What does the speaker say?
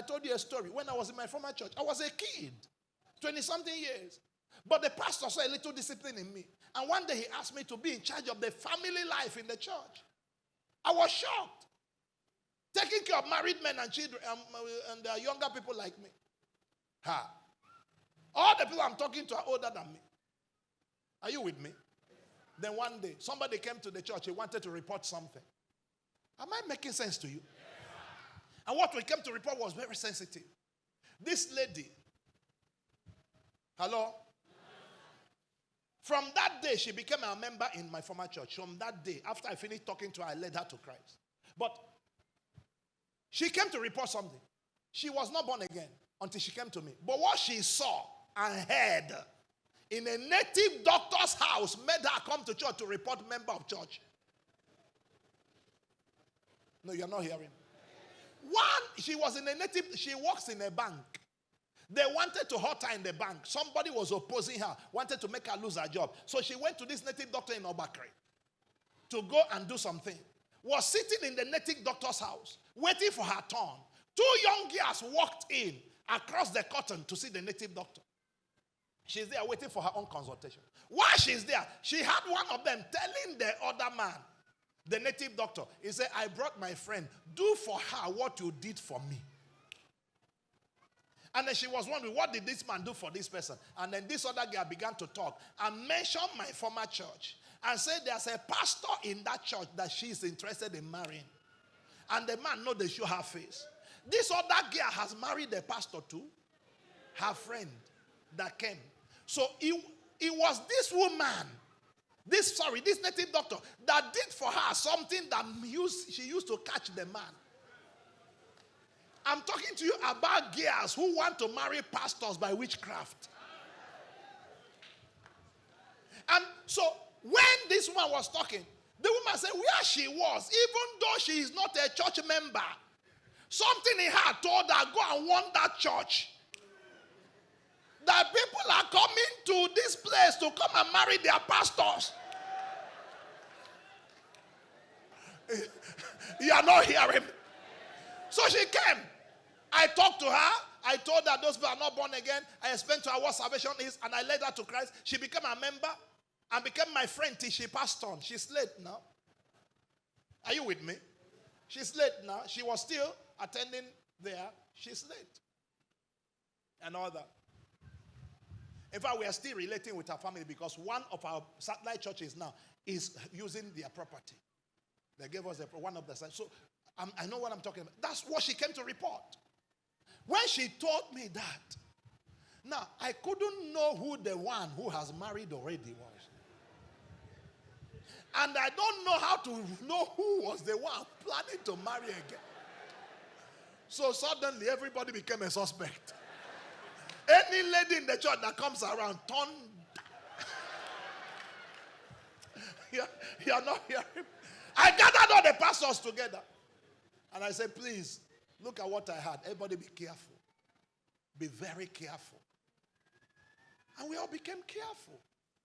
told you a story. When I was in my former church, I was a kid, 20-something years. But the pastor saw a little discipline in me. And one day he asked me to be in charge of the family life in the church. I was shocked. Taking care of married men and children and younger people like me. All the people I'm talking to are older than me. Are you with me? Then one day, somebody came to the church. He wanted to report something. Am I making sense to you? And what we came to report was very sensitive. This lady, hello? From that day, she became a member in my former church. From that day, after I finished talking to her, I led her to Christ. But she came to report something. She was not born again until she came to me. But what she saw and heard in a native doctor's house made her come to church to report member of church. No, you're not hearing. She was in a native, she works in a bank. They wanted to hurt her in the bank. Somebody was opposing her, wanted to make her lose her job. So she went to this native doctor in Obakri to go and do something. Was sitting in the native doctor's house, waiting for her turn. 2 young girls walked in across the curtain to see the native doctor. She's there waiting for her own consultation. While she's there, she had one of them telling the other man, the native doctor, he said, I brought my friend. Do for her what you did for me. And then she was wondering, what did this man do for this person? And then this other girl began to talk and mention my former church. And said there's a pastor in that church that she's interested in marrying. And the man know they show her face. This other girl has married the pastor too. Her friend that came. So it was this woman, this native doctor that did for her something that she used to catch the man. I'm talking to you about girls who want to marry pastors by witchcraft. And so when this woman was talking, the woman said where she was, even though she is not a church member, something in her told her, go and warn that church that people are coming to this place to come and marry their pastors. You are not hearing. So she came. I talked to her. I told her those people are not born again. I explained to her what salvation is, and I led her to Christ. She became a member and became my friend till she passed on. She's late now. Are you with me? She's late now. She was still attending there. She's late. And all that. In fact, we are still relating with her family because one of our satellite churches now is using their property. They gave us one of the sites. So I know what I'm talking about. That's what she came to report. When she told me that, now I couldn't know who the one who has married already was. And I don't know how to know who was the one planning to marry again. So suddenly everybody became a suspect. Any lady in the church that comes around, turn. You're not hearing. I gathered all the pastors together. And I said, please, look at what I had. Everybody be careful. Be very careful. And we all became careful.